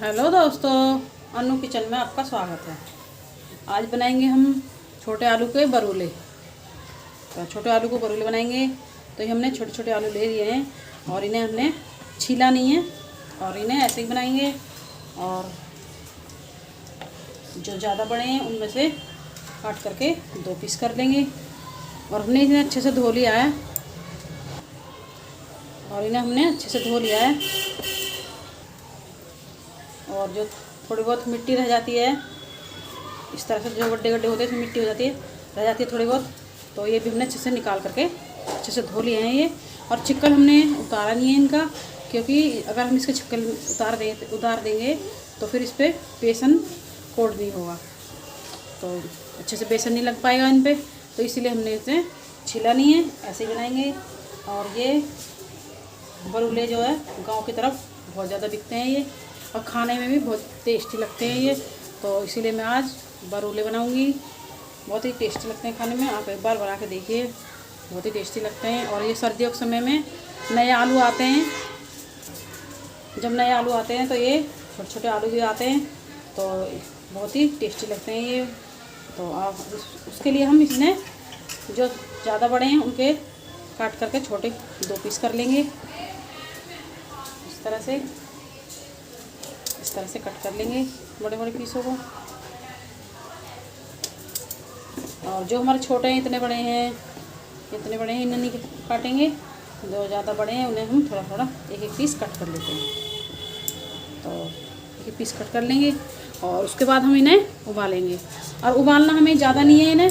Hello दोस्तों, अनु kitchen में आपका स्वागत है। आज बनाएंगे हम छोटे आलू के बरूले। तो छोटे आलू को बरूले बनाएंगे। तो ये हमने छोटे छोटे आलू ले लिए हैं और इन्हें हमने छीला नहीं है और इन्हें ऐसे ही बनाएंगे। और जो ज़्यादा बड़े हैं उनमें से काट करके 2 पीस कर लेंगे। और हमने इन्हें अच्छे से धो लिया है और जो थोड़ी बहुत मिट्टी रह जाती है, इस तरह से जो गड्ढे गड्ढे होते हैं इसमें मिट्टी रह जाती है थोड़ी बहुत, तो ये भी हमने अच्छे से निकाल करके अच्छे से धो लिए हैं ये। और चिक्कल हमने उतारा नहीं है इनका, क्योंकि अगर हम इसके चिक्कल उतार देंगे तो फिर इस पर बेसन कोट नहीं होगा, तो अच्छे से बेसन नहीं लग पाएगा इन पर। तो इसीलिए हमने इसे छीला नहीं है, ऐसे ही बनाएंगे। और ये बरूले जो है गाँव की तरफ बहुत ज़्यादा बिकते हैं ये, और खाने में भी बहुत टेस्टी लगते हैं ये। तो इसीलिए मैं आज बरूले बनाऊंगी। बहुत ही टेस्टी लगते हैं खाने में, आप एक बार बना के देखिए, बहुत ही टेस्टी लगते हैं। और ये सर्दियों के समय में नए आलू आते हैं, जब नए आलू आते हैं तो ये छोटे छोटे आलू भी आते हैं, तो बहुत ही टेस्टी लगते हैं ये। तो आप उसके लिए हम इसमें जो ज़्यादा बड़े हैं उनके काट करके छोटे 2 पीस कर लेंगे। इस तरह से कट कर लेंगे बड़े बड़े पीसों को। और जो हमारे छोटे हैं इतने बड़े हैं इन्हें नहीं काटेंगे। जो ज़्यादा बड़े हैं उन्हें हम थोड़ा थोड़ा एक एक पीस कट कर लेते हैं। तो एक एक पीस कट कर लेंगे और उसके बाद हम इन्हें उबालेंगे। और उबालना हमें ज़्यादा नहीं है इन्हें,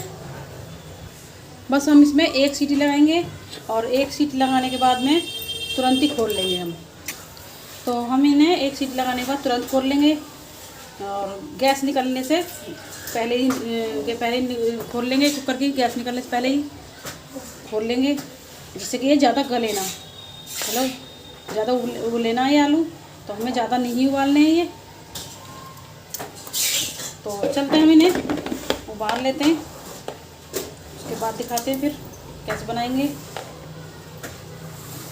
बस हम इसमें 1 सीटी लगाएंगे और 1 सीटी लगाने के बाद में तुरंत ही खोल लेंगे हम। तो हम इन्हें 1 सीटी लगाने के बाद तुरंत खोल लेंगे और गैस निकलने से पहले ही खोल लेंगे। कुकर की गैस निकलने से पहले ही खोल लेंगे, जिससे कि ये ज़्यादा गले ना। चलो, ज़्यादा उबले ना ये आलू, तो हमें ज़्यादा नहीं उबालने हैं ये। तो चलते हैं, हम इन्हें उबाल लेते हैं, उसके बाद दिखाते हैं फिर कैसे बनाएंगे।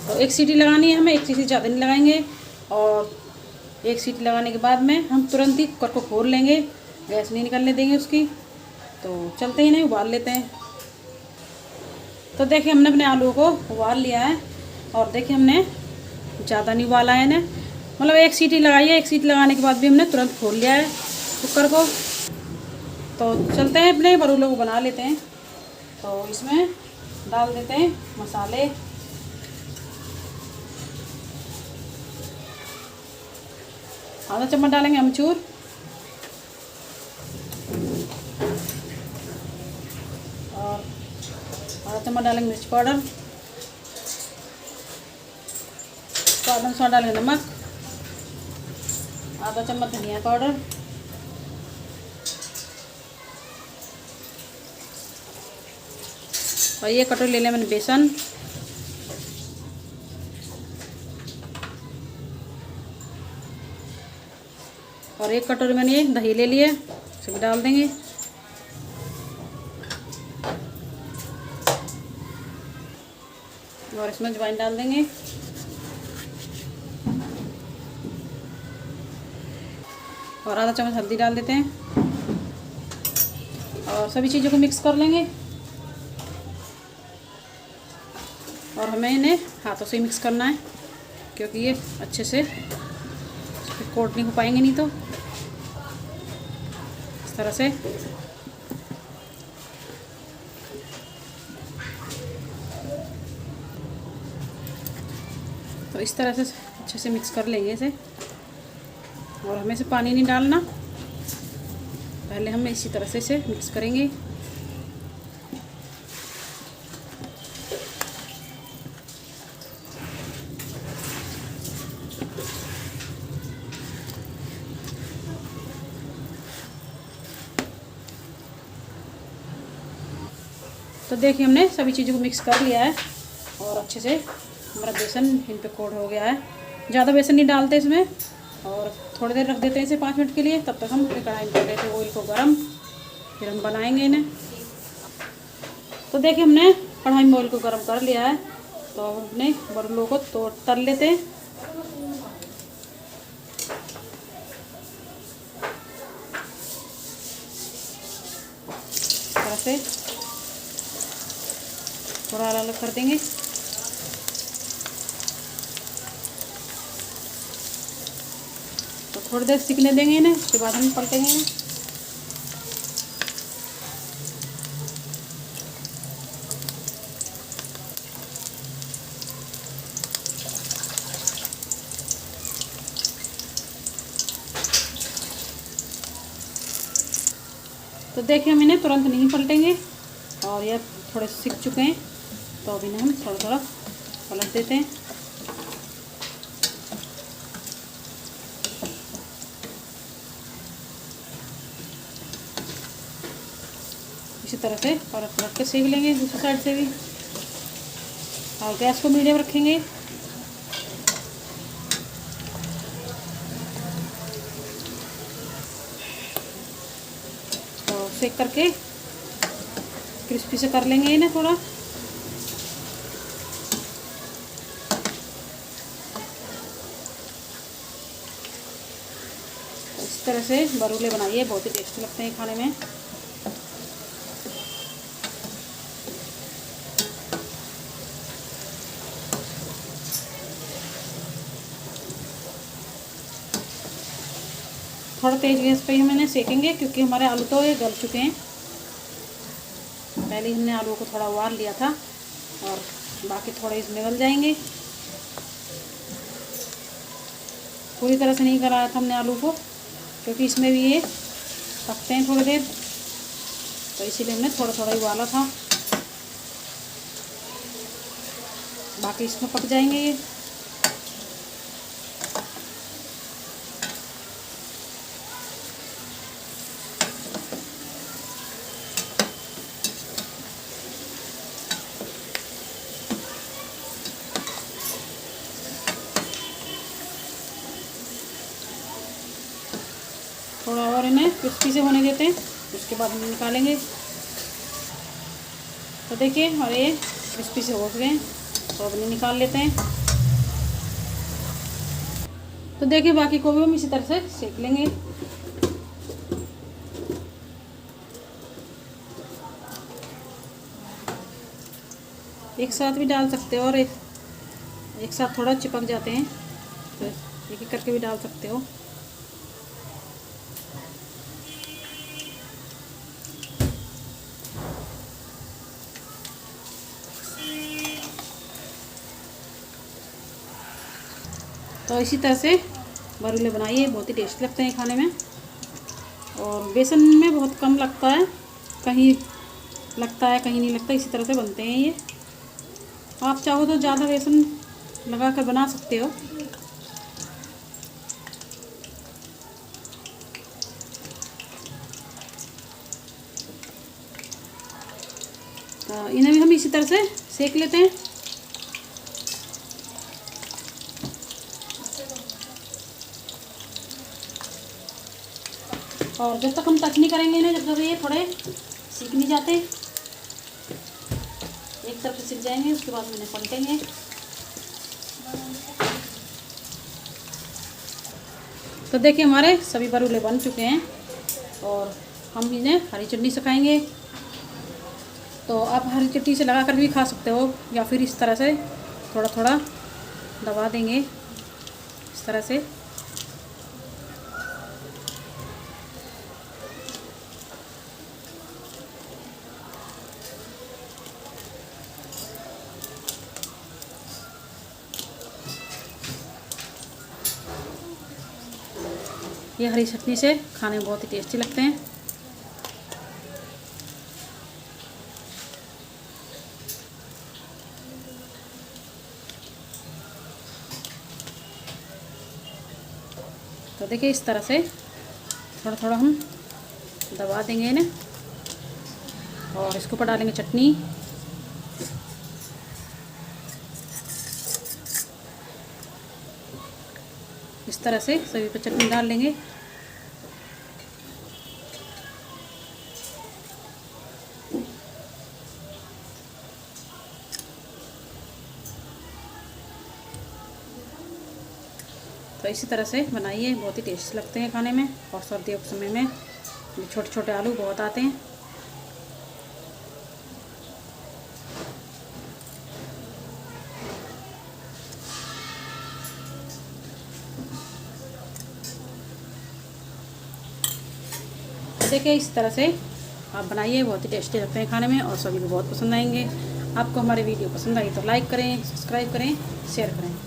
तो 1 सीटी लगानी है हमें, 1 सीटी ज़्यादा नहीं लगाएंगे। और 1 सीटी लगाने के बाद में हम तुरंत ही कुकर को खोल लेंगे, गैस नहीं निकलने देंगे उसकी। तो चलते ही नहीं उबाल लेते हैं। तो देखिए हमने अपने आलू को उबाल लिया है और देखिए हमने ज़्यादा नहीं उबाला है इन्हें, मतलब 1 सीटी लगाई है। 1 सीटी लगाने के बाद भी हमने तुरंत खोल लिया है कुकर को। तो चलते हैं अपने बरूलों को बना लेते हैं। तो इसमें डाल देते हैं मसाले। आधा चम्मच डालेंगे अमचूर, और आधा चम्मच डालेंगे मिर्च पाउडर, स्वाद अनुसार डालेंगे नमक, आधा चम्मच धनिया पाउडर, और ये कटोरी ले लिया मैंने बेसन, और 1 कटोरी मैंने ये दही ले लिया, इसे भी डाल देंगे। और इसमें अजवाइन डाल देंगे। और आधा चम्मच हल्दी डाल देते हैं और सभी चीज़ों को मिक्स कर लेंगे। और हमें इन्हें हाथों से ही मिक्स करना है, क्योंकि ये अच्छे से कोट नहीं हो पाएंगे नहीं। तो इस तरह से अच्छे से मिक्स कर लेंगे इसे। और हमें इसे पानी नहीं डालना, पहले हम इसी तरह से इसे मिक्स करेंगे। तो देखिए हमने सभी चीज़ों को मिक्स कर लिया है और अच्छे से हमारा बेसन इन पे कोट हो गया है। ज़्यादा बेसन नहीं डालते इसमें, और थोड़ी देर रख देते हैं इसे 5 मिनट के लिए। तब तक हम अपनी कढ़ाई में कर लेते हैं ऑयल को गर्म, फिर हम बनाएंगे इन्हें। तो देखिए हमने कढ़ाई में ऑयल को गर्म कर लिया है, तो अपने बरूलों को तल लेते हैं। से थोड़ा अलग अलग कर देंगे। तो थोड़ी देर सिकने देंगे इन्हें, उसके बाद हम पलटेंगे इन्हें। तो देखिए हम इन्हें तुरंत नहीं पलटेंगे, और ये थोड़े सिक चुके हैं, तो अब इन्हें हम थोड़ा थोड़ा पलट देते हैं। इसी तरह से पलट पलट के सेक लेंगे दूसरी साइड से भी, और गैस को मीडियम रखेंगे। तो सेक करके क्रिस्पी से कर लेंगे इन्हें थोड़ा। इस तरह से बरूले बनाइए, बहुत ही टेस्टी लगते हैं खाने में। थोड़ा तेज़ गैस पे ही हम इन्हें सेकेंगे, क्योंकि हमारे आलू तो ये गल चुके हैं। पहले हमने आलू को थोड़ा उबाल लिया था, और बाकी थोड़े इसमें गल जाएंगे। पूरी तरह से नहीं गलाया था हमने आलू को, क्योंकि इसमें भी ये पकते हैं थोड़ी देर, तो इसीलिए हमने थोड़ा थोड़ा ही उबाला था। बाकी इसमें पक जाएंगे ये। थोड़ा और इन्हें क्रिस्पी से होने देते हैं, उसके बाद हम निकालेंगे। तो देखिए हमारे ये क्रिस्पी से हो गए हैं, तो अब इन्हें निकाल लेते हैं। तो देखिए बाकी को भी हम इसी तरह से सेक लेंगे। एक साथ भी डाल सकते हो, और एक साथ थोड़ा चिपक जाते हैं, तो एक एक करके भी डाल सकते हो। तो इसी तरह से बरूले बनाइए, बहुत ही टेस्टी लगते हैं खाने में। और बेसन में बहुत कम लगता है, कहीं लगता है कहीं नहीं लगता, इसी तरह से बनते हैं ये। आप चाहो तो ज़्यादा बेसन लगा कर बना सकते हो। तो इन्हें भी हम इसी तरह से सेक लेते हैं। और जब तक हम टच नहीं करेंगे इन्हें, जब तक ये थोड़े सीख नहीं जाते, एक तरफ से सीख जाएंगे, उसके बाद इन्हें पलटेंगे। तो देखिए हमारे सभी बरूले बन चुके हैं, और हम इन्हें हरी चटनी से खाएंगे। तो आप हरी चटनी से लगा कर भी खा सकते हो, या फिर इस तरह से थोड़ा थोड़ा दबा देंगे, इस तरह से। ये हरी चटनी से खाने में बहुत ही टेस्टी लगते हैं। तो देखिए इस तरह से थोड़ा थोड़ा हम दबा देंगे इन्हें, और इसके ऊपर डालेंगे चटनी। इस तरह से सभी पे चटनी डाल लेंगे। तो इसी तरह से बनाइए, बहुत ही टेस्टी लगते हैं खाने में। और सर्दियों के समय में छोटे छोटे आलू बहुत आते हैं। देखिए इस तरह से आप बनाइए, बहुत ही टेस्टी लगते हैं खाने में और सभी को बहुत पसंद आएंगे। आपको हमारे वीडियो पसंद आई तो लाइक करें, सब्सक्राइब करें, शेयर करें।